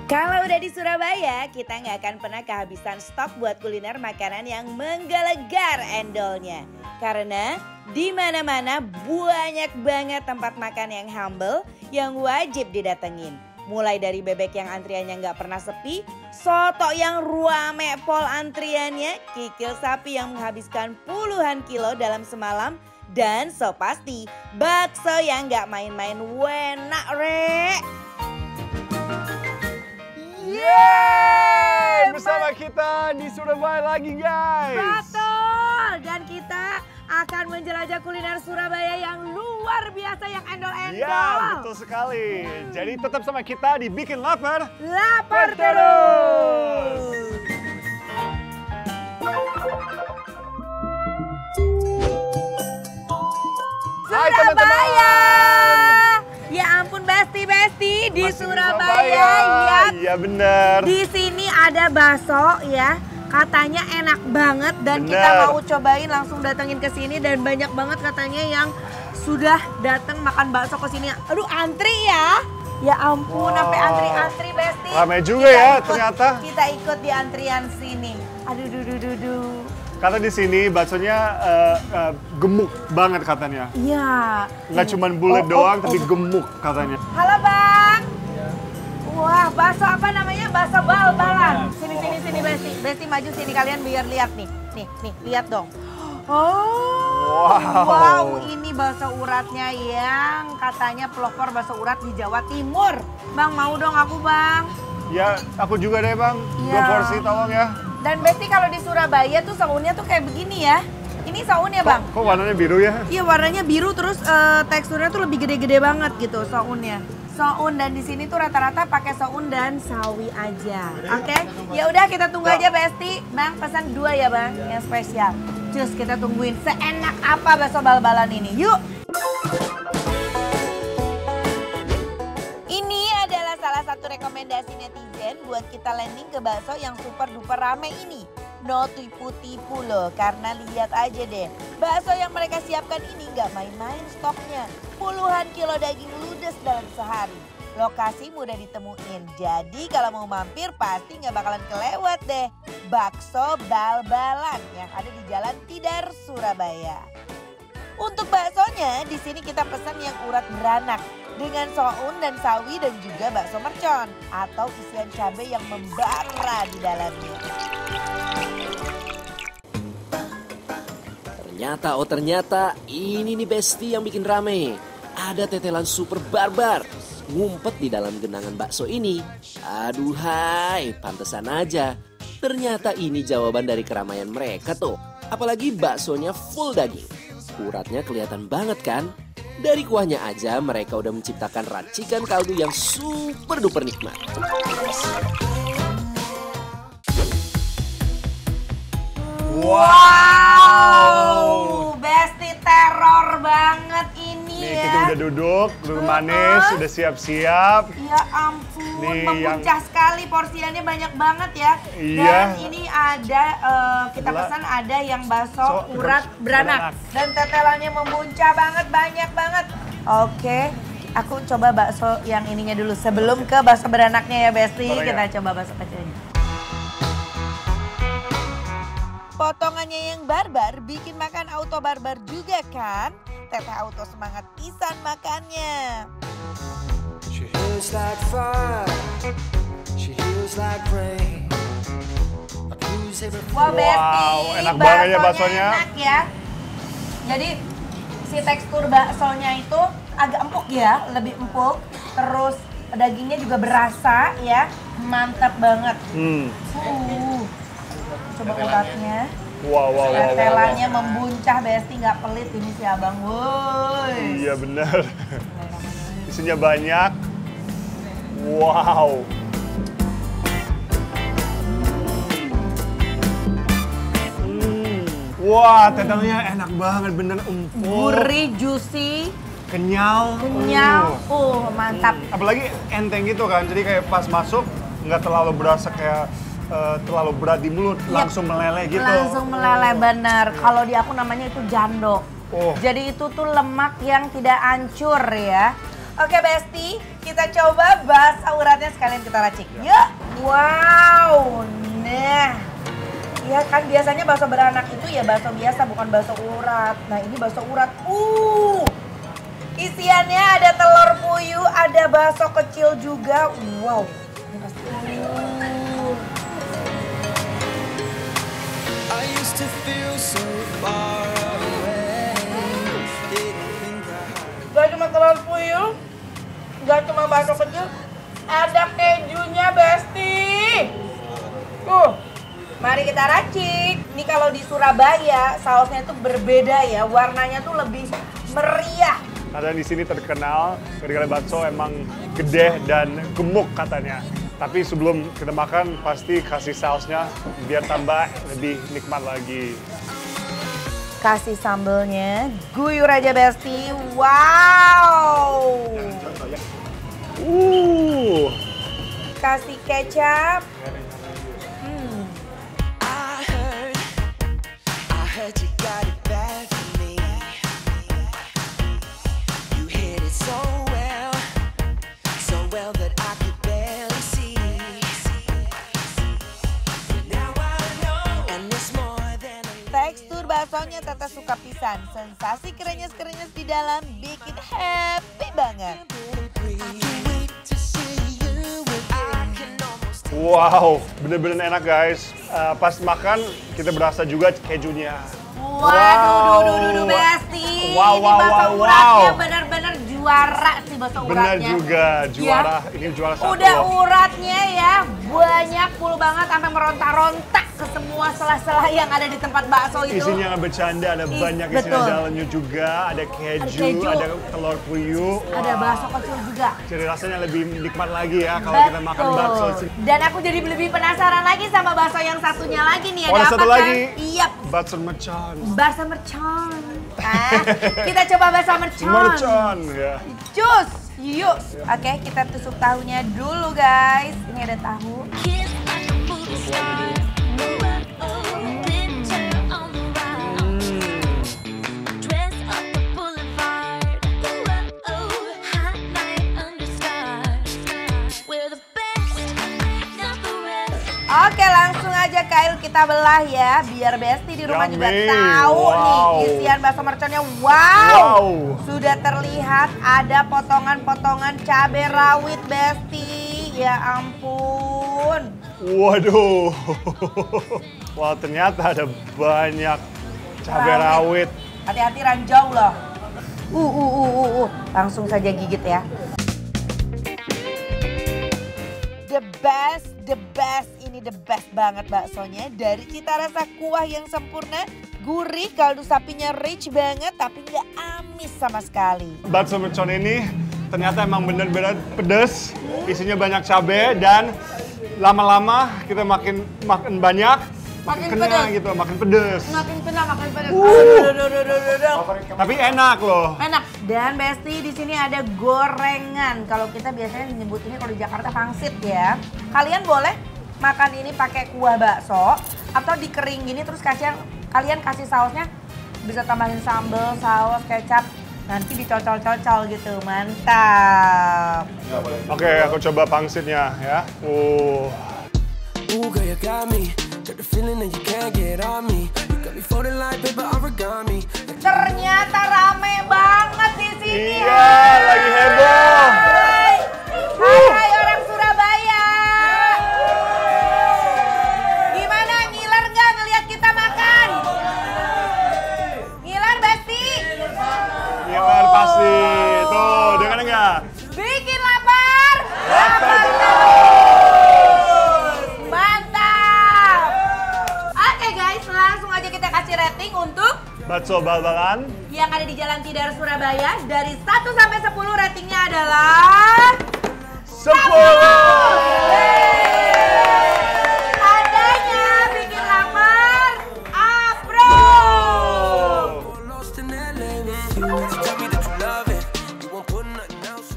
Kalau udah di Surabaya, kita nggak akan pernah kehabisan stok buat kuliner makanan yang menggelegar endolnya. Karena di mana-mana banyak banget tempat makan yang humble yang wajib didatengin. Mulai dari bebek yang antriannya nggak pernah sepi, soto yang ruame pol antriannya, kikil sapi yang menghabiskan puluhan kilo dalam semalam, dan so pasti bakso yang nggak main-main wenak rek. Yeay! Bersama kita di Surabaya lagi guys. Betul, dan kita akan menjelajah kuliner Surabaya yang luar biasa, yang endol-endol. Ya, betul sekali. Jadi tetap sama kita di Bikin Lapar. Lapar terus. Hai Surabaya. teman-teman. Ya ampun Besti di Masih Surabaya. Ya, iya bener. Di sini ada bakso ya. Katanya enak banget dan Bener. kita mau cobain, langsung datengin ke sini, dan banyak banget katanya yang sudah datang makan bakso ke sini. Aduh, antri ya. Ya ampun, Wow. sampai antri-antri Besti. Ramai juga ya ternyata. Kita ikut di antrian sini. Aduh, duh. Karena di sini baksonya gemuk banget katanya. Iya. Nggak cuma bulat doang, tapi gemuk katanya. Halo Bang. Wah, bakso apa namanya? Bakso bal-balan. Sini Besti. Besti maju sini, kalian biar lihat nih. Nih, lihat dong. Oh. Wow, ini bakso uratnya yang katanya pelopor bakso urat di Jawa Timur. Bang, mau dong aku, Bang. Ya, aku juga deh bang. Iya. 2 porsi tolong ya. Dan Besti kalau di Surabaya tuh saunnya tuh kayak begini ya. Ini saun ya, Bang? Kok warnanya biru ya? Iya, warnanya biru, terus teksturnya tuh lebih gede-gede banget gitu saunnya. Saun, dan di sini tuh rata-rata pakai saun dan sawi aja. Oke? Ya udah, kita tunggu aja Besti. Bang, pesan 2 ya, Bang, yang spesial. Cus, kita tungguin seenak apa bakso bal-balan ini. Yuk. Ini adalah salah satu rekomendasi netizen buat kita landing ke bakso yang super duper rame ini. No tipu-tipu loh, karena lihat aja deh. Bakso yang mereka siapkan ini nggak main-main stoknya. Puluhan kilo daging ludes dalam sehari. Lokasi mudah ditemuin, jadi kalau mau mampir pasti nggak bakalan kelewat deh. Bakso bal-balan yang ada di Jalan Tidar, Surabaya. Untuk baksonya, di sini kita pesan yang urat beranak dengan soun dan sawi, dan juga bakso mercon atau isian cabai yang membara di dalamnya. Ternyata ini nih Besti yang bikin rame. Ada tetelan super barbar ngumpet di dalam genangan bakso ini. Aduhai, pantesan aja. Ternyata ini jawaban dari keramaian mereka tuh. Apalagi baksonya full daging. Uratnya kelihatan banget kan? Dari kuahnya aja mereka udah menciptakan racikan kaldu yang super duper nikmat. Wow, Besti teror banget ini Nih ya. kita udah duduk manis, sudah siap-siap. Ya ampun, Nih, membuncah sekali, porsiannya banyak banget ya. Iya. Dan ini ada, kita pesan ada yang bakso urat beranak. Dan tetelannya membuncah banget, banyak banget. Oke, aku coba bakso yang ininya dulu sebelum ke bakso beranaknya ya Besti. Boleh, Kita ya? coba bakso kecilnya. Potongannya yang barbar bikin makan auto barbar juga kan? Teteh auto semangat pisan makannya. She heals like fire, she heals like rain. Wah Besti, Wow, enak banget ya baksonya. Enak ya. Jadi si tekstur baksonya itu agak empuk ya, lebih empuk. Terus dagingnya juga berasa ya, mantap banget. Coba uratnya. Wow. Tetelannya membuncah Besti, nggak pelit ini si abang. Woi. Iya benar. Isinya banyak. Wow. Wah, tetelnya enak banget, bener empuk. Gurih, juicy, Kenyal. kenyal. Mantap. Apalagi enteng gitu kan, jadi kayak pas masuk nggak terlalu berasa kayak terlalu berat di mulut, langsung meleleh gitu. Langsung meleleh, bener. Kalau di aku namanya itu jando. Oh. Jadi itu tuh lemak yang tidak hancur ya. Oke Besti, kita coba bakso uratnya sekalian kita racik. Yuk. Wow. Nah. Ya kan biasanya bakso beranak itu ya bakso biasa, bukan bakso urat. Nah ini bakso urat. Isiannya ada telur puyuh, ada bakso kecil juga. Wow. Ini pasti. I used to feel so far away. Didn't think I Gak cuma telur puyuh, gak cuma bakso kecil, ada kejunya Besti. Mari kita racik. Ini kalau di Surabaya sausnya itu berbeda ya, warnanya tuh lebih meriah. Karena di sini terkenal gara-gara bakso emang gede dan gemuk katanya. Tapi sebelum kita makan pasti kasih sausnya biar tambah lebih nikmat lagi. Kasih sambelnya, guyur aja Besti. Wow. Kasih kecap. I heard you got it bad for me. You hit it so well that I could barely see. Now I know, and it's more than a Tekstur baksonya Tata suka pisan. Sensasi krenyes-krenyes di dalam bikin happy banget. Wow, bener-bener enak guys. Pas makan kita berasa juga kejunya. Waduh, Besti. Wow, Ini wow, bakso wow, uratnya wow. bener-bener juara sih bakso Bener uratnya. juga, juara. Ya. Ini juara satu. Udah uratnya ya banyak full banget sampai meronta-rontak ke semua sela-sela yang ada di tempat bakso itu. Isinya nggak bercanda, ada banyak isinya betul. dalamnya juga. Ada keju, ada telur puyuh. Ada bakso kecil juga. Jadi rasanya lebih nikmat lagi ya kalau kita makan bakso. Dan aku jadi lebih penasaran lagi sama bakso yang satunya lagi nih. Oh, ada Ada satu apa lagi. kan? Iya. Bakso mercon. Bakso mercon. Kita coba bakso mercon. Mercon ya. Cus, yuk. Oke, kita tusuk tahunya dulu guys. Ini ada tahu. Kiss like a movie star. Ooh, picture on the wall. Dress up the boulevard. Ooh, hot night under stars. We're the best, not the rest. Oke, langsung aja Kail kita belah ya. Biar Besti di rumah juga Yummy. tahu nih Wow. isian bakso merconnya. Wow. Wow. Sudah terlihat ada potongan-potongan cabai rawit Besti. Ya ampun. Waduh. Wah, ternyata ada banyak cabai rawit. Hati-hati ranjau loh. Langsung saja gigit ya. The best, ini the best banget baksonya. Dari cita rasa kuah yang sempurna, gurih, kaldu sapinya rich banget tapi nggak amis sama sekali. Bakso mercon ini ternyata emang bener-bener pedes. Isinya banyak cabai dan lama-lama kita makin banyak, makin kenyang pedes. gitu, makin pedes. Makin pedas. Tapi enak loh. Enak. Dan Besti di sini ada gorengan. Kalau kita biasanya menyebut ini kalau di Jakarta pangsit ya. Kalian boleh makan ini pakai kuah bakso atau dikering gini terus kalian kasih sausnya, bisa tambahin sambal, saus, kecap, nanti dicocol-cocol gitu. Mantap. Oke, aku coba pangsitnya ya. Ooh, girl, you got me. Got the feeling that you can't get on me. You got me folding like paper origami. Ternyata rame banget di sini. Iya, lagi heboh. Hai orang Surabaya. Gimana, ngiler nggak ngelihat kita makan? Ngiler Besti? Iya kan pasti. Tuh, dengar nggak? Bikin lapar. Lapar Mantap. Oke guys, langsung aja kita kasih rating untuk Bakso bal-balan. yang ada di Jalan Tidar Surabaya. Dari 1 sampai 10 ratingnya adalah 10. Tandanya bikin lapar, approve. Lost in LA with you. Tell me that you love it. You won't put nothing else.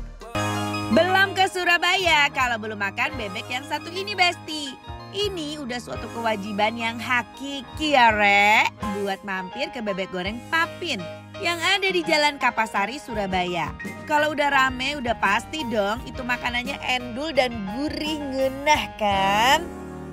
Belum ke Surabaya kalau belum makan bebek yang satu ini Besti. Ini udah suatu kewajiban yang hakiki ya Rek. Buat mampir ke bebek goreng Papin. yang ada di Jalan Kapasari, Surabaya. Kalau udah rame udah pasti dong itu makanannya endul dan gurih ngenah kan?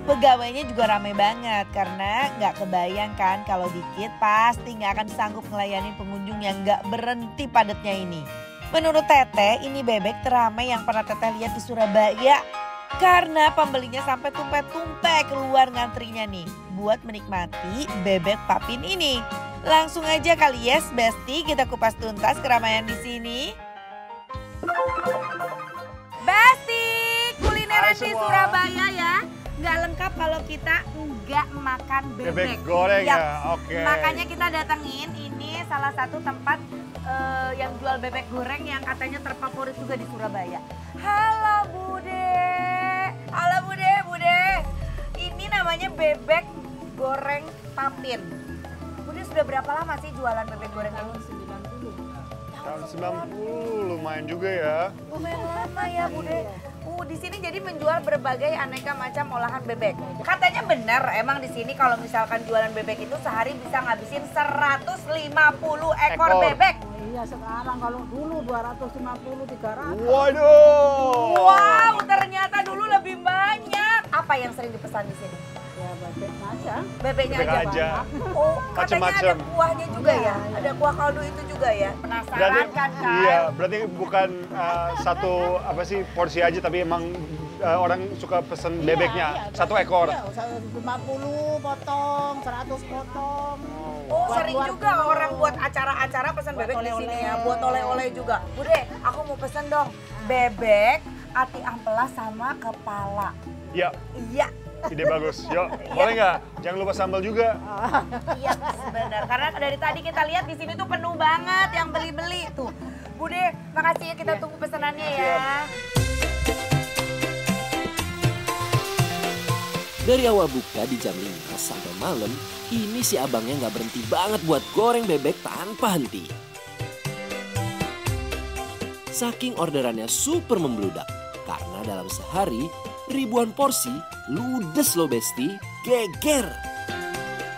Pegawainya juga rame banget karena nggak kebayang kan kalau dikit pasti nggak akan sanggup melayani pengunjung yang nggak berhenti padatnya ini. Menurut Teteh ini bebek teramai yang pernah Teteh lihat di Surabaya. Karena pembelinya sampai tumpek-tumpek keluar ngantrinya nih buat menikmati bebek papin ini. Langsung aja kali yes Besti kita kupas tuntas keramaian di sini. Besti, kulineran Hai di semua. Surabaya ya. Nggak lengkap kalau kita nggak makan bebek. Bebek goreng Yap. ya, oke. Makanya kita datengin ini salah satu tempat yang jual bebek goreng yang katanya terfavorit juga di Surabaya. Halo Bude. Halo Bude, Bude. Ini namanya bebek goreng papin. Bude sudah berapa lama sih jualan bebek goreng ini? Tahun 90 lumayan juga ya. Lumayan lama ya Bude. Di sini jadi menjual berbagai aneka macam olahan bebek. Katanya benar, emang di sini kalau misalkan jualan bebek itu sehari bisa ngabisin 150 ekor Ekor. bebek. Iya sekarang kalau dulu 250 300. Waduh. Wow, ternyata dulu lebih banyak. Apa yang sering dipesan di sini? Ya bebek aja. Bebeknya Bebek aja. aja. Oh, katanya ada Macem-macem. kuahnya juga ya? Ada kuah kaldu itu juga ya? Penasaran kan Kak? Iya, berarti bukan satu apa sih porsi aja tapi emang orang suka pesen bebeknya satu ekor. Iya, 50 potong, 100 potong. Oh, Buat sering luar juga pulau. orang buat acara-acara pesan Buat bebek di sini oleh-oleh. ya, buat oleh-oleh juga. Bude, aku mau pesen dong bebek, ati ampela sama kepala. Iya, Iya, ide bagus. Yuk, boleh nggak? Jangan lupa sambal juga. iya benar. Karena dari tadi kita lihat di sini tuh penuh banget yang beli-beli tuh. Bude, makasih ya kita tunggu pesanannya ya. Dari awal buka di jam 5 sampai malam, ini si abangnya nggak berhenti banget buat goreng bebek tanpa henti. Saking orderannya super membludak, karena dalam sehari ribuan porsi ludes loh Besti, geger.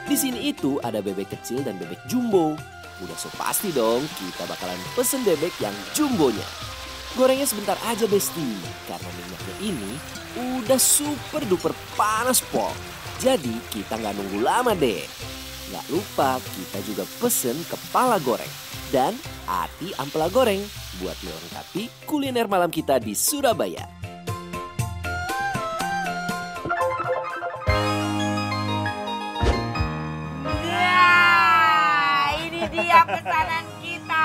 Di sini itu ada bebek kecil dan bebek jumbo. Udah so pasti dong kita bakalan pesen bebek yang jumbonya. Gorengnya sebentar aja Besti, karena minyaknya ini udah super duper panas pol. Jadi kita nggak nunggu lama deh. Nggak lupa kita juga pesen kepala goreng dan ati ampela goreng buat melengkapi kuliner malam kita di Surabaya. Nah, ini dia pesanan kita.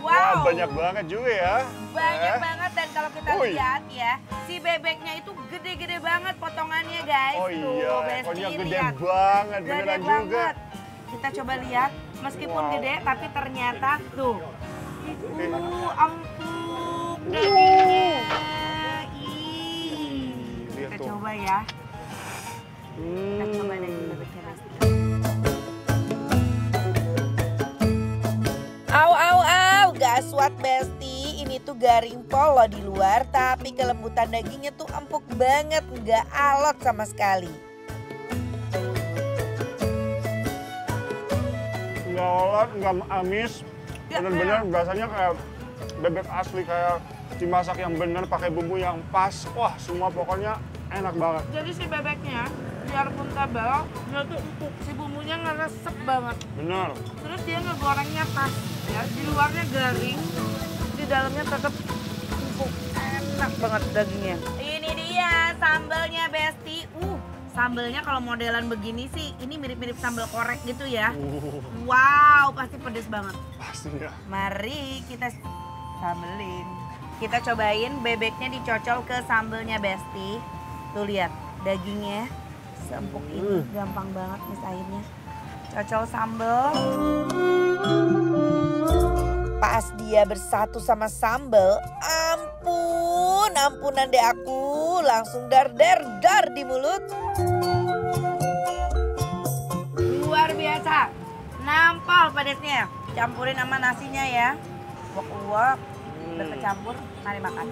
Wah, Wow. banyak banget juga ya. Banyak banget dan kalau kita Wih. lihat ya, si bebeknya itu gede-gede banget potongannya guys. Oh Tuh, iya, Besti, ekornya gede lihat. banget, Gede beneran juga. banget. Kita coba lihat, meskipun Wow. gede tapi ternyata tuh. Oke. Empuk dagingnya. Ih. Lihat Kita tuh. coba ya. Kita coba deh bebeknya Besti. Au, gaswat Besti. Ini tuh garing pol loh di luar, tapi kelembutan dagingnya tuh empuk banget, nggak alot sama sekali. Nggak olat, nggak amis. Ya, Bener-bener rasanya kayak bebek asli, kayak dimasak yang bener, pakai bumbu yang pas. Wah, semua pokoknya enak banget. Jadi si bebeknya, biarpun tebal, dia tuh empuk. Si bumbunya ngeresep banget. Bener. Terus dia ngegorengnya pas, ya. Di luarnya garing, di dalamnya tetap empuk. Enak banget dagingnya. Ini dia sambelnya Besti. Sambelnya kalau modelan begini sih, ini mirip-mirip sambal korek gitu ya. Wow, pasti pedes banget. Pastinya. Mari kita sambelin. Kita cobain bebeknya dicocol ke sambelnya Besti. Tuh lihat, dagingnya seempuk ini, gampang banget misahinnya. Cocol sambel. Pas dia bersatu sama sambel, ampunan deh aku, langsung dar di mulut. Luar biasa, nampol pedesnya. Campurin sama nasinya ya. Uak-uak, udah kecampur, mari makan.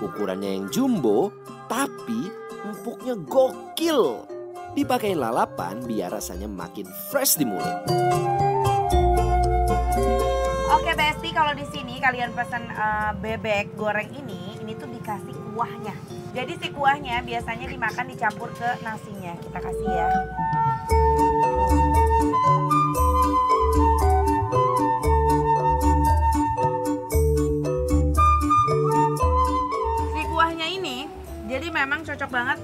Ukurannya yang jumbo, tapi empuknya gokil. Dipakein lalapan biar rasanya makin fresh di mulut. Oke Besti, kalau di sini kalian pesan bebek goreng ini tuh dikasih kuahnya. Jadi si kuahnya biasanya dimakan dicampur ke nasinya. Kita kasih ya. Si kuahnya ini jadi memang cocok banget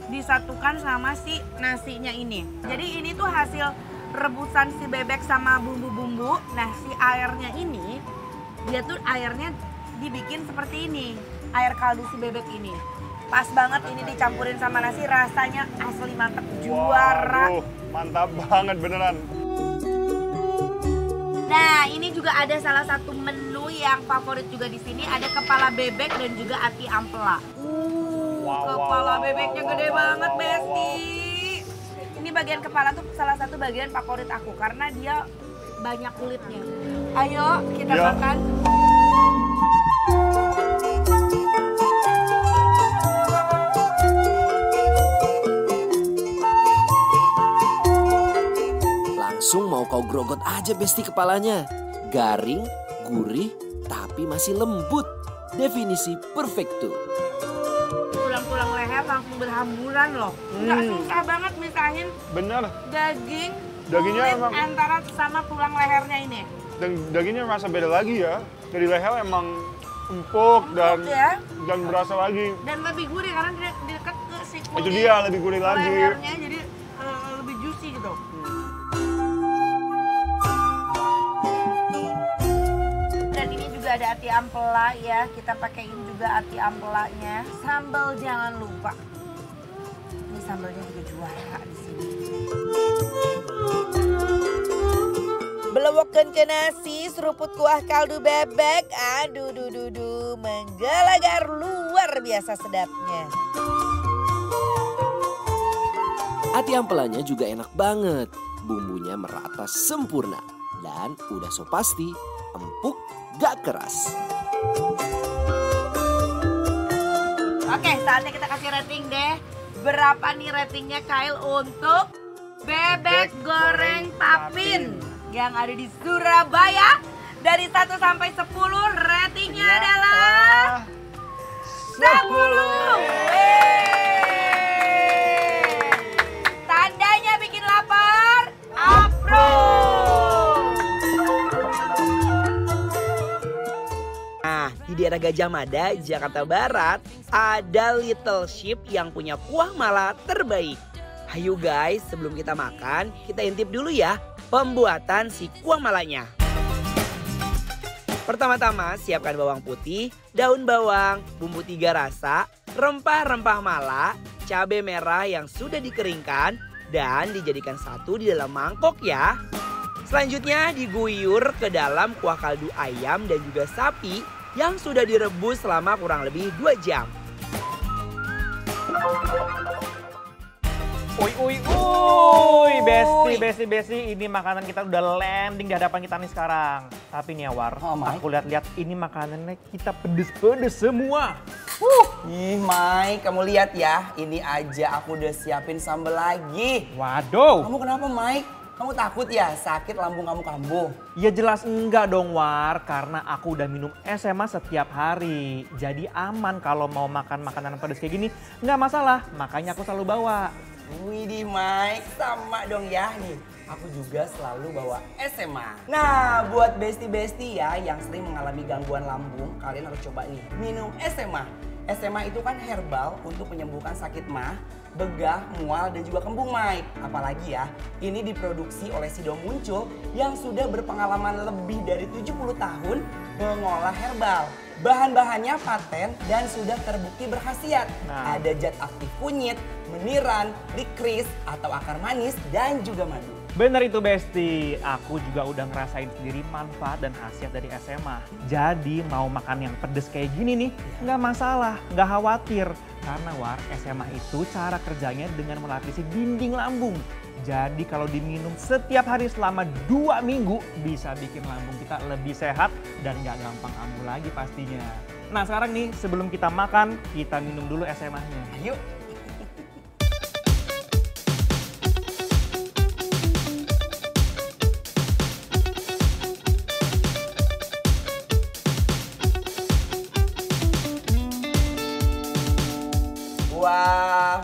disatukan sama si nasinya ini. Jadi ini tuh hasil rebusan si bebek sama bumbu-bumbu. Nah si airnya ini, dia tuh airnya dibikin seperti ini. Air kaldu si bebek ini. Pas banget ini dicampurin sama nasi, rasanya asli mantep, juara. Waduh, mantap banget beneran. Nah ini juga ada salah satu menu yang favorit juga di sini. Ada kepala bebek dan juga ati ampela. Kepala bebeknya gede banget Besti. Ini bagian kepala tuh salah satu bagian favorit aku karena dia banyak kulitnya. Ayo kita makan. Langsung mau kau grogot aja Besti kepalanya. Garing, gurih, tapi masih lembut. Definisi perfecto. Tulang-tulang leher langsung berhamburan loh. Nggak susah banget misahin Bener. dagingnya kulit emang antara sama tulang lehernya ini. dan dagingnya rasa beda lagi ya. Dari leher emang empuk dan ya. dan berasa lagi. Dan lebih gurih karena dia dekat ke si kulit. Itu dia lebih gurih lagi. Lehernya jadi lebih juicy gitu. Dan ini juga ada ati ampela ya. Kita pakein juga ati ampelanya. Sambal jangan lupa. Ini sambalnya juga juara di sini. Belewokkan ke nasi, seruput kuah kaldu bebek. Aduh, menggalagar luar biasa sedapnya. Ati ampelanya juga enak banget. Bumbunya merata sempurna. Dan udah so pasti empuk gak keras. Oke, saatnya kita kasih rating deh. Berapa nih ratingnya Kyle untuk bebek goreng papin yang ada di Surabaya? Dari 1 sampai 10 ratingnya adalah 10. Tandanya bikin lapar, approve. Nah, di daerah Gajah Mada, Jakarta Barat, ada Little Sheep yang punya kuah mala terbaik. Ayo guys, sebelum kita makan, kita intip dulu ya pembuatan si kuah malanya. Pertama-tama siapkan bawang putih, daun bawang, bumbu 3 rasa, rempah-rempah mala, cabai merah yang sudah dikeringkan, dan dijadikan satu di dalam mangkok ya. Selanjutnya diguyur ke dalam kuah kaldu ayam dan juga sapi yang sudah direbus selama kurang lebih 2 jam. Besti, ini makanan kita udah landing di hadapan kita nih sekarang. Tapi nih War, aku lihat-lihat ini makanannya kita pedes-pedes semua. Ih Mike, kamu lihat ya, ini aja aku udah siapin sambal lagi. Waduh. Kamu kenapa Mike? Kamu takut ya sakit lambung kamu kambuh? Ya jelas enggak dong War, karena aku udah minum SMA setiap hari. Jadi aman kalau mau makan makanan pedes kayak gini, nggak masalah. Makanya aku selalu bawa. Widih Mike, sama dong ya nih. Aku juga selalu bawa SMA. Nah, buat besti-besti ya yang sering mengalami gangguan lambung, kalian harus coba nih minum SMA. SMA itu kan herbal untuk menyembuhkan sakit mah, begah, mual, dan juga kembung Mike. Apalagi ya, ini diproduksi oleh Sido Muncul yang sudah berpengalaman lebih dari 70 tahun mengolah herbal. Bahan-bahannya paten dan sudah terbukti berkhasiat. Ada zat aktif kunyit, meniran, likris, atau akar manis, dan juga madu. Bener itu Besti, aku juga udah ngerasain sendiri manfaat dan khasiat dari SMA. Jadi mau makan yang pedes kayak gini nih, nggak masalah, nggak khawatir. Karena War, SMA itu cara kerjanya dengan melapisi dinding lambung. Jadi kalau diminum setiap hari selama 2 minggu bisa bikin lambung kita lebih sehat dan nggak gampang ambuh lagi pastinya. Nah sekarang nih sebelum kita makan, kita minum dulu SMA-nya. Ayo.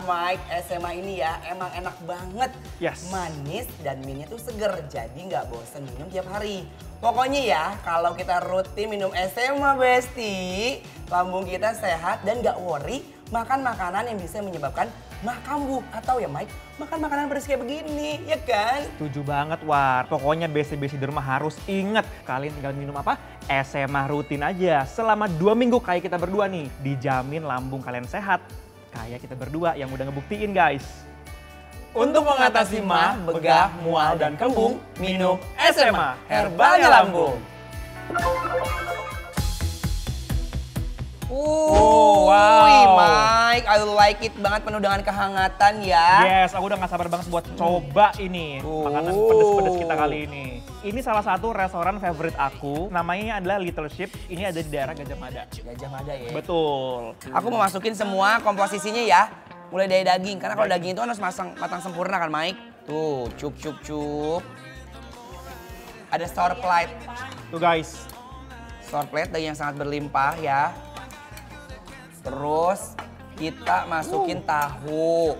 Mike, SMA ini ya emang enak banget. Yes. Manis dan mie-nya tuh seger, jadi nggak bosen minum tiap hari. Pokoknya ya, kalau kita rutin minum SMA Besti, lambung kita sehat dan nggak worry makan makanan yang bisa menyebabkan mah kambuh. Atau ya Mike, makan makanan pedas kayak begini, ya kan? Setuju banget War. Pokoknya besti-besti di rumah harus inget. Kalian tinggal minum apa? SMA rutin aja. Selama 2 minggu kayak kita berdua nih. Dijamin lambung kalian sehat. Kayak kita berdua yang udah ngebuktiin guys. Untuk mengatasi mah, begah, mual, dan kembung, minum SMA Herbalnya Lambung. Wow. Mike, I like it banget penuh dengan kehangatan ya. Yes, aku udah gak sabar banget buat coba ini. Makanan pedes-pedes kita kali ini. Ini salah satu restoran favorit aku. Namanya adalah Little Ship. Ini ada di daerah Gajah Mada. Gajah Mada ya. Betul. Aku mau masukin semua komposisinya ya. Mulai dari daging, karena kalau daging itu harus matang sempurna kan Mike. Tuh, cup. Ada sour plate. Tuh guys. Sour plate daging yang sangat berlimpah ya. Terus kita masukin tahu.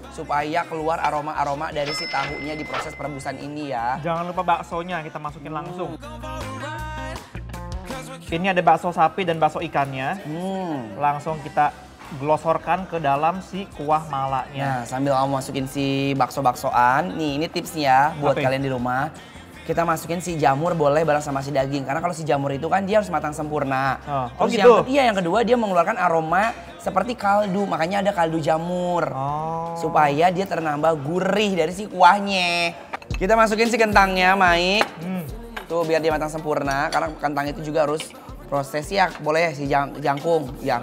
Supaya keluar aroma-aroma dari si tahunya di proses perebusan ini ya. Jangan lupa baksonya kita masukin langsung. Ini ada bakso sapi dan bakso ikannya. Langsung kita glosorkan ke dalam si kuah malaknya. Nah, sambil kamu masukin si bakso-baksoan, nih ini tipsnya ya buat kalian di rumah. Kita masukin si jamur boleh bareng sama si daging. Karena kalau si jamur itu kan dia harus matang sempurna. Oh Terus gitu? yang kedua dia mengeluarkan aroma seperti kaldu. Makanya ada kaldu jamur. Supaya dia ternambah gurih dari si kuahnya. Kita masukin si kentangnya, Mike. Tuh biar dia matang sempurna. Karena kentang itu juga harus proses ya, boleh si jagungnya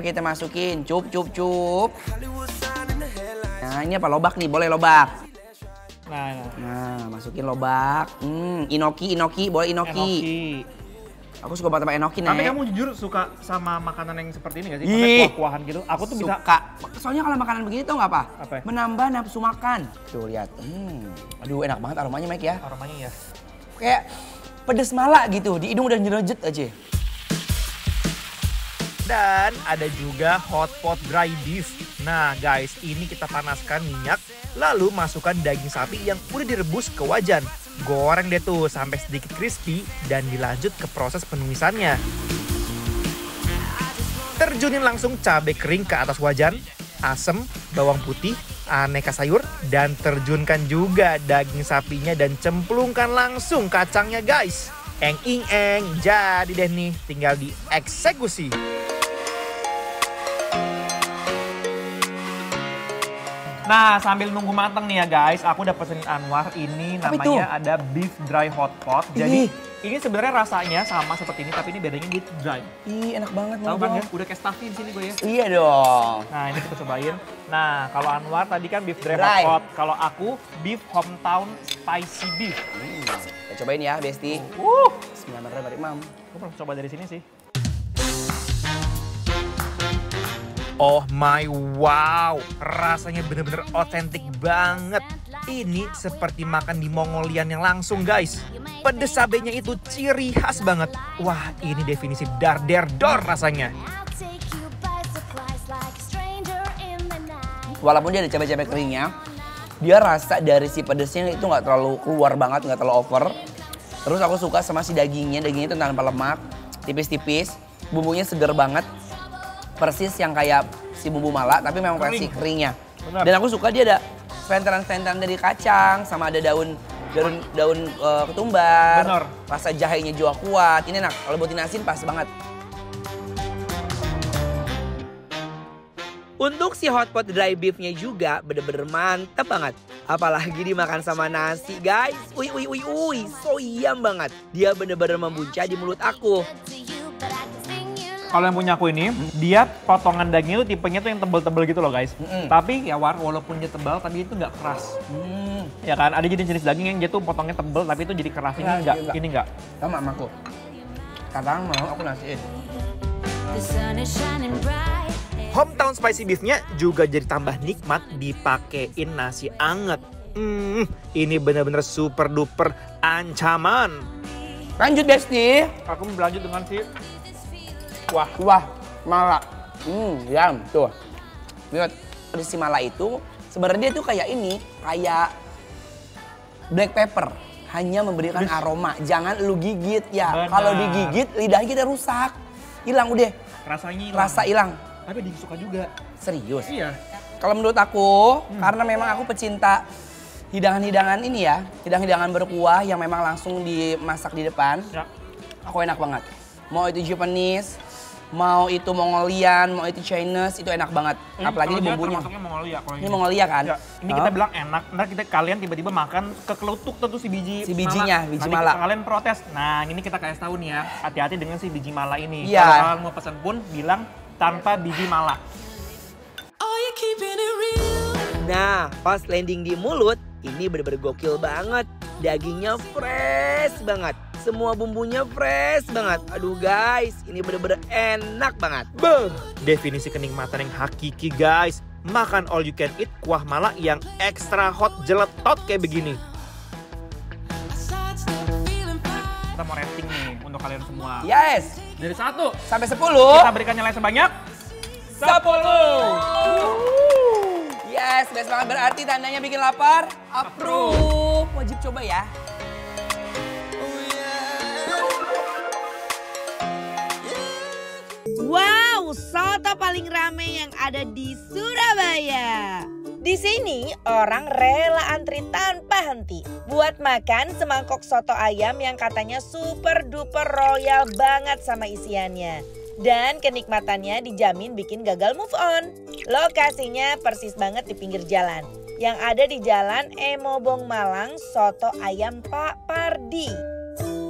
kita masukin, cup. Nah ini apa, lobak nih, boleh lobak. Nah masukin lobak, inoki, boleh inoki. Aku suka banget sama enoki nih. Tapi kamu jujur suka sama makanan yang seperti ini gak sih? Sampai kuah-kuahan gitu, aku tuh bisa. Soalnya kalau makanan begini tau gak apa? Apa? Menambah nafsu makan. Tuh lihat, aduh enak banget aromanya Mike ya. Aromanya ya. Kayak pedes mala gitu, di hidung udah nyerejet aja. Dan ada juga hot pot dry beef. Nah guys, ini kita panaskan minyak, lalu masukkan daging sapi yang udah direbus ke wajan. Goreng deh tuh sampai sedikit crispy dan dilanjut ke proses penumisannya. Terjunin langsung cabai kering ke atas wajan, asem, bawang putih, aneka sayur, dan terjunkan juga daging sapinya dan cemplungkan langsung kacangnya guys. Eng, jadi deh nih, tinggal dieksekusi. Nah, sambil nunggu mateng nih ya guys, aku udah pesenin Anwar. Ini namanya ada beef dry hot pot. Jadi ini sebenarnya rasanya sama seperti ini, tapi ini bedanya di dry. Ih, enak banget. Tahu kan ya? Udah kayak stuffy di sini gue ya. Iya dong. Nah, ini kita cobain. Nah, kalau Anwar tadi kan beef dry hot pot. Kalau aku beef hometown spicy beef. Kita cobain ya, Besti. Bismillahirrahmanirrahim. Gue pernah coba dari sini sih. Oh my wow, rasanya bener-bener otentik banget. Ini seperti makan di Mongolian yang langsung guys. Pedes cabenya itu ciri khas banget. Wah, ini definisi dar-der-dor rasanya. Walaupun dia ada cabai-cabai keringnya, dia rasa dari si pedesnya itu nggak terlalu keluar banget, nggak terlalu over. Terus aku suka sama si dagingnya itu tanpa lemak, tipis-tipis, bumbunya seger banget. Persis yang kayak si bumbu malak, tapi memang versi keringnya. Benar. Dan aku suka dia ada senteran-senteran dari kacang, sama ada daun ketumbar. Benar. Rasa jahenya juga kuat. Ini enak, kalau buatin asin pas banget. Untuk si hot pot dry beefnya juga bener-bener mantep banget. Apalagi dimakan sama nasi guys. Uy, so yum banget. Dia bener-bener membuncah di mulut aku. Kalau yang punya aku ini, dia potongan dagingnya itu tipenya tuh yang tebel-tebel gitu loh guys. Tapi ya walaupun dia tebal, tapi itu nggak keras. Ya kan, ada jenis-jenis daging yang dia tuh potongnya tebel, tapi itu jadi keras. Ini enggak, ini enggak. Sama aku. Kadang mau aku nasiin. Hometown spicy beefnya juga jadi tambah nikmat dipakein nasi anget. Ini bener-bener super duper ancaman. Lanjut Besti. Aku berlanjut dengan si Wah, malak. Yum, tuh. Lihat, si Mala itu sebenarnya dia tuh kayak ini, kayak black pepper. Hanya memberikan aroma, jangan lu gigit ya. Benar. Kalau digigit lidah kita rusak. Hilang udah, Rasanya hilang. rasa hilang. Tapi disuka juga. Serius. Iya. Kalau menurut aku, karena memang aku pecinta hidangan-hidangan ini ya, hidangan-hidangan berkuah yang memang langsung dimasak di depan, Ya. aku enak banget. Mau itu Japanese, mau itu Mongolian, mau itu Chinese, itu enak banget. Apalagi Kalau ini dia bumbunya. termasuknya Mongolia kalau Ini Mongolia kan? Ya, ini kita bilang enak, ntar kalian tiba-tiba makan kekelutuk tuh si biji Si bijinya, biji Nanti mala. kalian protes. Nah ini kita kasih tahu nih ya, hati-hati dengan si biji mala ini. Iya. Kalau kalian mau pesan pun bilang tanpa biji mala. Oh, you keeping it real. Nah, pas landing di mulut, ini bener-bener gokil banget. Dagingnya fresh banget. Semua bumbunya fresh banget. Aduh guys, ini bener-bener enak banget. Beuh, definisi kenikmatan yang hakiki guys. Makan all you can eat kuah mala yang ekstra hot jeletot kayak begini. Side step feeling fine. Kita mau rating nih untuk kalian semua. Yes, Dari 1, sampai 10. kita berikan nilai sebanyak 10. Yes, best banget berarti tandanya bikin lapar. Approve. Wajib coba ya. Wow, soto paling rame yang ada di Surabaya. Di sini orang rela antri tanpa henti buat makan semangkok soto ayam yang katanya super duper royal banget sama isiannya. Dan kenikmatannya dijamin bikin gagal move on. Lokasinya persis banget di pinggir jalan. Yang ada di Jalan Emobong Malang, soto ayam Pak Pardi.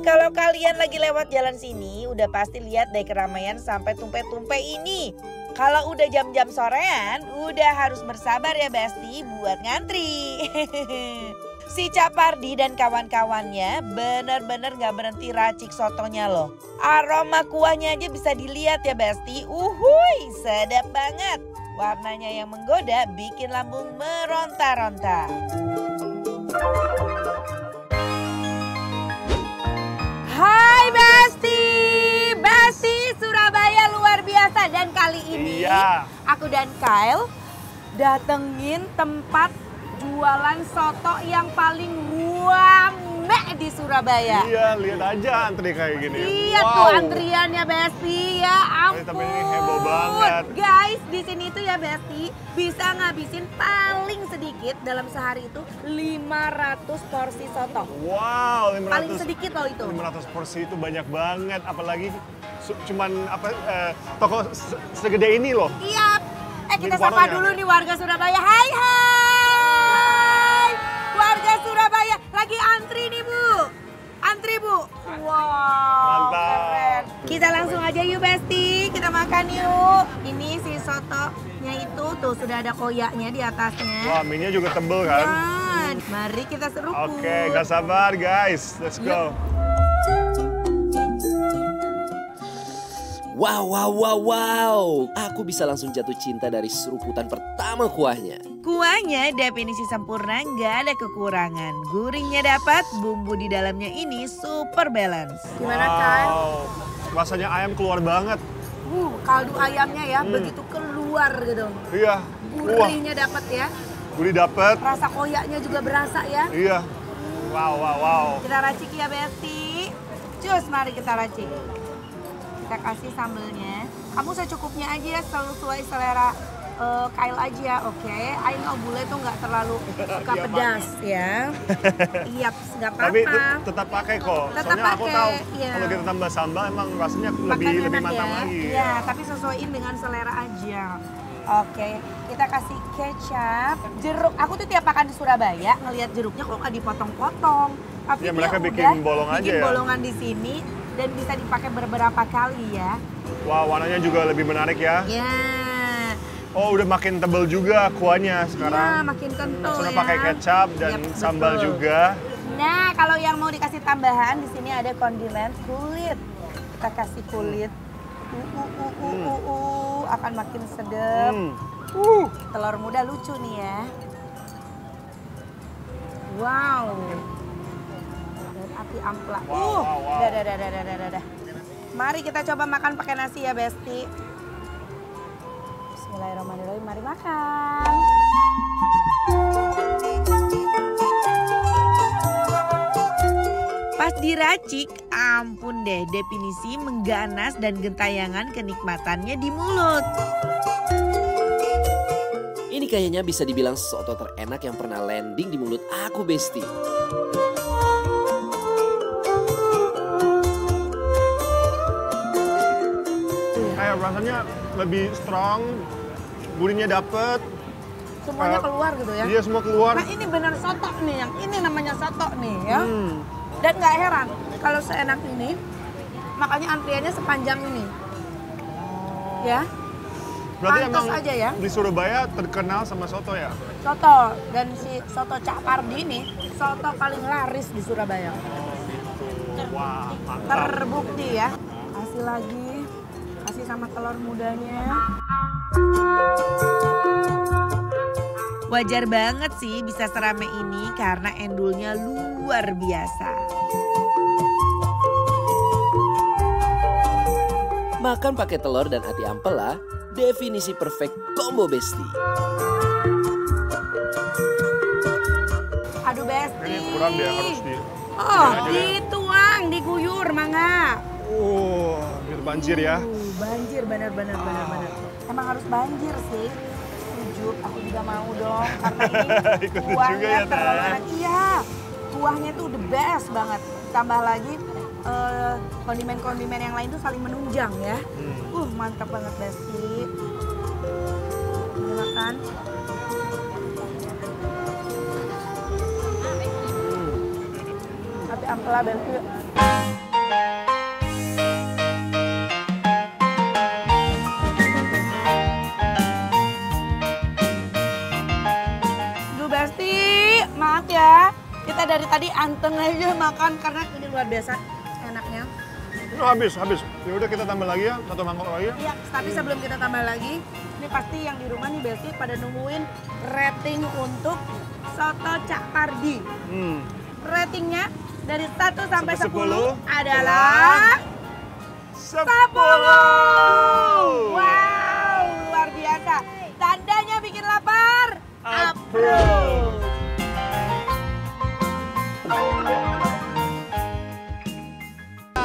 Kalau kalian lagi lewat jalan sini, udah pasti lihat deh keramaian sampai tumpe-tumpe ini. Kalau udah jam-jam sorean, udah harus bersabar ya Besti buat ngantri. Si Capardi dan kawan-kawannya bener-bener gak berhenti racik sotonya loh. Aroma kuahnya aja bisa dilihat ya Besti. Uhuy, sedap banget. Warnanya yang menggoda bikin lambung meronta-ronta. Hai Besti, Besti Surabaya luar biasa. Dan kali ini Iya. aku dan Kyle datengin tempat jualan soto yang paling rame di Surabaya. Iya, lihat aja antri kayak gini. Iya tuh antriannya Besti, ya ampun. Tapi ini heboh banget. Guys, di sini tuh ya Besti bisa ngabisin paling sedikit dalam sehari itu 500 porsi soto. Wow, 500. Paling sedikit loh itu. 500 porsi itu banyak banget, apalagi cuman toko segede ini loh. Iya. Kita Di sapa warungnya. dulu nih warga Surabaya. Hai hai. Warga Surabaya lagi antri nih Bu. Antri Bu. Wow. Mantap. Keren. Kita langsung aja yuk Besti. Kita makan yuk. Ini si sotonya itu tuh sudah ada koyaknya di atasnya. Wah, mie-nya juga tebel kan? Nah, mari kita seruput. Oke, gak sabar guys. Let's go. Wow, wow, wow, wow. Aku bisa langsung jatuh cinta dari seruputan pertama kuahnya. Kuahnya definisi sempurna, nggak ada kekurangan. Gurihnya dapat, bumbu di dalamnya ini super balance. Gimana Kak? Wow, rasanya ayam keluar banget. Kaldu ayamnya ya begitu keluar gitu. Iya. Wah, Gurihnya dapat ya. gurih dapet. Rasa koyaknya juga berasa ya. Iya. Wow, wow, wow. Kita racik ya Besti. Cus, mari kita racik. Kita kasih sambelnya. Kamu secukupnya aja ya, sesuai selera Kyle aja, oke. I know bule tuh nggak terlalu suka Iya, pedas ya. Iya, nggak Tapi apa-apa. tetap pakai kok. Tetap Soalnya aku pakai, tahu iya. kalau kita tambah sambal emang rasanya Makan lebih enak mantap ya. lagi. Iya, tapi sesuaiin dengan selera aja. Oke, kita kasih kecap, jeruk. Aku tuh tiap makan di Surabaya ngelihat jeruknya kok nggak dipotong-potong. Tapi Ya, dia mereka udah bikin bolong aja bikin ya. bolongan di sini dan bisa dipakai beberapa kali ya. Wah, warnanya juga lebih menarik ya. Ya. Oh, udah makin tebel juga kuahnya Iya, sekarang. makin kental Sudah ya. pakai kecap dan Yap, sambal betul. juga. Nah, kalau yang mau dikasih tambahan di sini ada kondimen kulit. Kita kasih kulit. Akan makin sedap. Telur muda lucu nih ya. Wow. Dan api ampla. Wow, wow, wow. Dah. Mari kita coba makan pakai nasi ya, Besti. Bismillahirrahmanirrahim, mari makan. Pas diracik, ampun deh definisi mengganas dan gentayangan kenikmatannya di mulut. Ini kayaknya bisa dibilang soto terenak yang pernah landing di mulut aku, Besti. Kayak rasanya lebih strong, gurihnya dapet. Semuanya keluar gitu ya. Iya, semua keluar. Nah ini benar soto nih, yang ini namanya soto nih ya. Dan nggak heran kalau seenak ini, makanya antriannya sepanjang ini. Ya, Berarti pantas emang aja ya. di Surabaya terkenal sama soto ya? Soto dan si soto Cak Pardi ini soto paling laris di Surabaya. Wah, mantap. Terbukti ya. Kasih lagi, kasih sama telur mudanya. Wajar banget sih bisa serame ini karena endulnya luar biasa. Makan pakai telur dan ati ampela, definisi perfect combo, Besti. Aduh Besti. Ini kurang deh, harus di... Oh, dituang, diguyur, mangga. biar banjir ya. Banjir, benar. Emang harus banjir sih. Setuju, aku juga mau dong. Karena ini Ikut kuahnya juga ya, Teh. terlalu enak. Iya, kuahnya tuh the best banget. Tambah lagi kondimen-kondimen yang lain tuh saling menunjang ya. Mantap banget Besti. Ini makan. Tapi ampela Besti. Duh Besti, maaf ya. Kita dari tadi anteng aja makan karena ini luar biasa enaknya. Itu habis. Ya udah kita tambah lagi ya, satu mangkok lagi ya. Iya, tapi sebelum kita tambah lagi, ini pasti yang di rumah nih Besti pada nungguin rating untuk soto Cak Pardi. Ratingnya dari 1 sampai 10 adalah 10. Wow, luar biasa. Tandanya bikin lapar. Approve.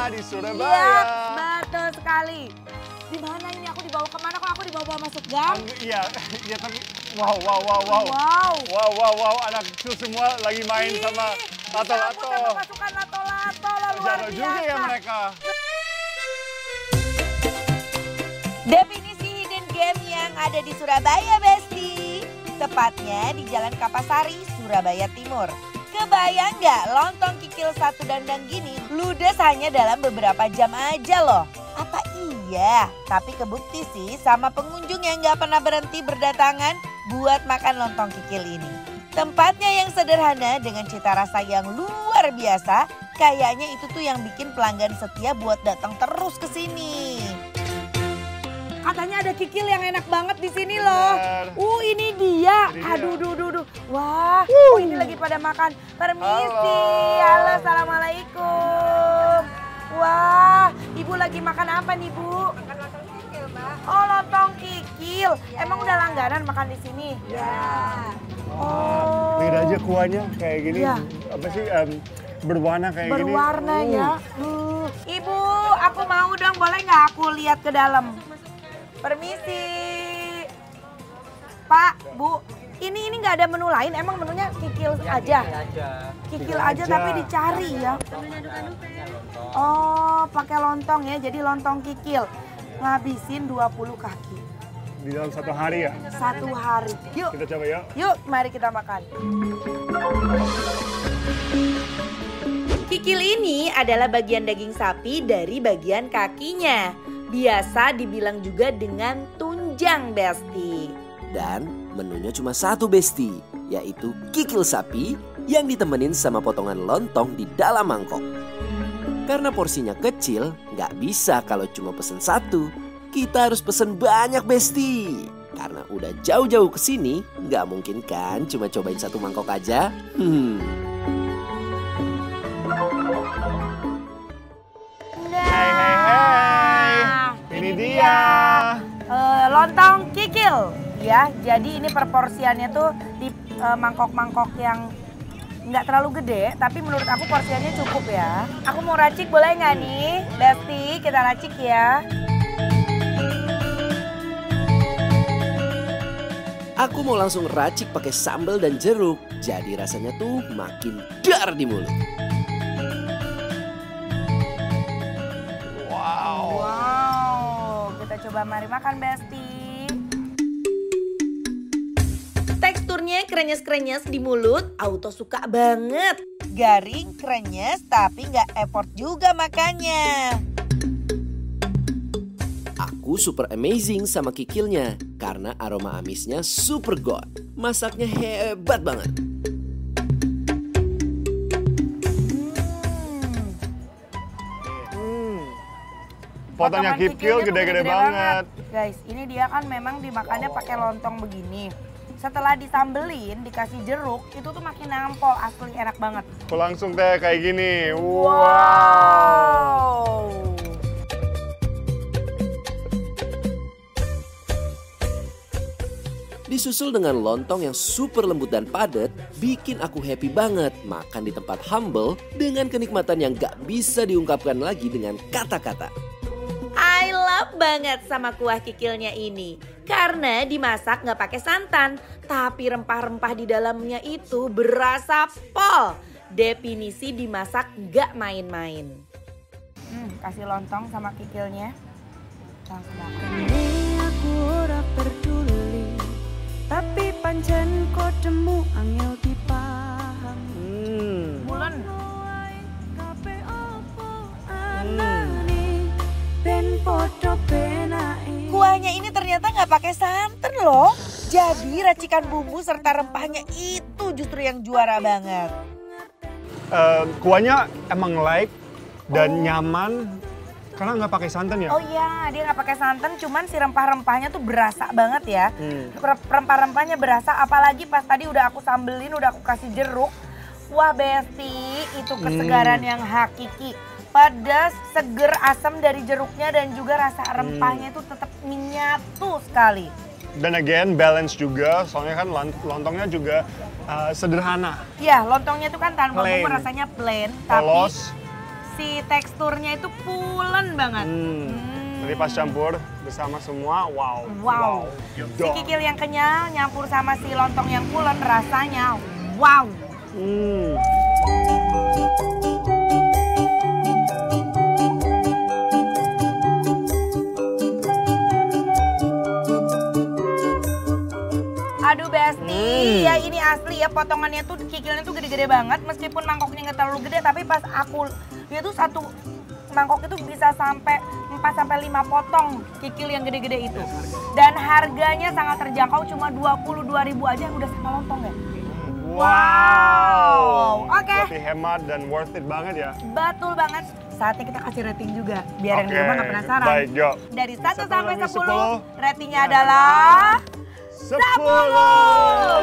Di Iya, Surabaya. betul sekali. Di mana ini? Aku dibawa kemana? Kok aku dibawa masuk gang? Iya, tapi wow. Wow. Anak kecil semua lagi main sama lato-lato. Sama pasukan lato-lato loh, luar Jatuh juga ya biasa. mereka. Definisi hidden game yang ada di Surabaya, Besti. Tepatnya di Jalan Kapasari, Surabaya Timur. Kebayang nggak lontong kikil satu dandang gini ludes hanya dalam beberapa jam aja loh. Apa iya? Tapi kebukti sih sama pengunjung yang nggak pernah berhenti berdatangan buat makan lontong kikil ini. Tempatnya yang sederhana dengan cita rasa yang luar biasa, kayaknya itu tuh yang bikin pelanggan setia buat datang terus ke sini. Katanya ada kikil yang enak banget di sini loh. Bener. Ini dia. Ini dia. Aduh. Wah, ini lagi pada makan. Permisi. Halo, assalamualaikum. Wah, ibu lagi makan apa nih bu? Makan lontong kikil, Mbak. Oh, lontong kikil. Emang udah langganan makan di sini? Ya. Oh. Lihat aja kuahnya kayak gini. Iya. Apa sih berwarna kayak gini. Berwarna ya. Ibu, aku mau dong, boleh nggak aku lihat ke dalam? Permisi. Pak, Bu, ini nggak ada menu lain, emang menunya kikil aja? Kikil aja tapi dicari ya. Oh, pakai lontong ya, jadi lontong kikil. Ngabisin 20 kaki. Di dalam satu hari ya. Satu hari. Yuk, Kita coba ya. yuk mari kita makan. Kikil ini adalah bagian daging sapi dari bagian kakinya. Biasa dibilang juga dengan tunjang, Besti. Dan menunya cuma satu, Besti, yaitu kikil sapi yang ditemenin sama potongan lontong di dalam mangkok. Karena porsinya kecil, nggak bisa kalau cuma pesen satu. Kita harus pesen banyak, Besti. Karena udah jauh-jauh ke sini, nggak mungkin kan cuma cobain satu mangkok aja. Hai. Ini dia. Lontong kikil. kikil ya. Jadi ini proporsiannya tuh di mangkok-mangkok yang nggak terlalu gede, tapi menurut aku porsiannya cukup ya. Aku mau racik boleh nggak nih? Besti, kita racik ya. Aku mau langsung racik pakai sambal dan jeruk. Jadi rasanya tuh makin dar di mulut. Wow, kita coba mari makan Besti. Teksturnya krenyes-krenyes di mulut, auto suka banget. Garing, krenyes, tapi nggak effort juga makannya. Aku super amazing sama kikilnya karena aroma amisnya super god. Masaknya hebat banget. Potongnya kikil gede-gede banget. Guys, ini dia kan memang dimakannya pakai lontong begini. Setelah disambelin, dikasih jeruk, itu tuh makin nampol, asli enak banget. Aku langsung teh kayak gini. Wow. Disusul dengan lontong yang super lembut dan padat, bikin aku happy banget makan di tempat humble dengan kenikmatan yang gak bisa diungkapkan lagi dengan kata-kata. I love banget sama kuah kikilnya ini. Karena dimasak nggak pakai santan, tapi rempah-rempah di dalamnya itu berasa pol. Definisi dimasak nggak main-main. Kasih lontong sama kikilnya. Langsung makan. Aku ora peduli, tapi pancen kodemu angel dipahami. Bulan. Kabeh opo anane ben podo benake. Kuahnya ini ternyata nggak pakai santan loh. Jadi racikan bumbu serta rempahnya itu justru yang juara banget. Kuahnya emang light dan nyaman karena nggak pakai santan ya. Oh iya, dia nggak pakai santan, cuman si rempah-rempahnya tuh berasa banget ya. Rempah-rempahnya berasa, apalagi pas tadi udah aku sambelin, udah aku kasih jeruk. Wah Besti, itu kesegaran yang hakiki. Pedas, seger, asam dari jeruknya dan juga rasa rempahnya itu tetap menyatu sekali. Dan again balance juga, soalnya kan lontongnya juga sederhana. Iya, lontongnya itu kan tanpa Plain. bumbu, rasanya plain, Polos. tapi si teksturnya itu pulen banget. Jadi pas campur bersama semua, wow. Wow. Si Dong. kikil yang kenyal nyampur sama si lontong yang pulen rasanya wow. Aduh Besti, ya ini asli ya, potongannya tuh kikilnya tuh gede-gede banget. Meskipun mangkoknya nggak terlalu gede, tapi pas aku, dia tuh satu mangkok itu bisa sampai 4-5 potong kikil yang gede-gede itu. Dan harganya sangat terjangkau, cuma 22.000 aja udah sama lontong ya. Wow. Oke. Berarti hemat dan worth it banget ya. Betul banget. Saatnya kita kasih rating juga, biar yang di Oke, rumah nggak penasaran. baik, Jo. Dari 1 sampai 10, 10, ratingnya adalah 10. Wow.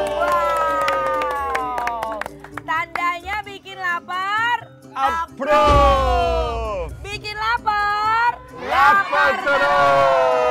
Tandanya bikin lapar. Approve. Bikin lapar. Lapar terus.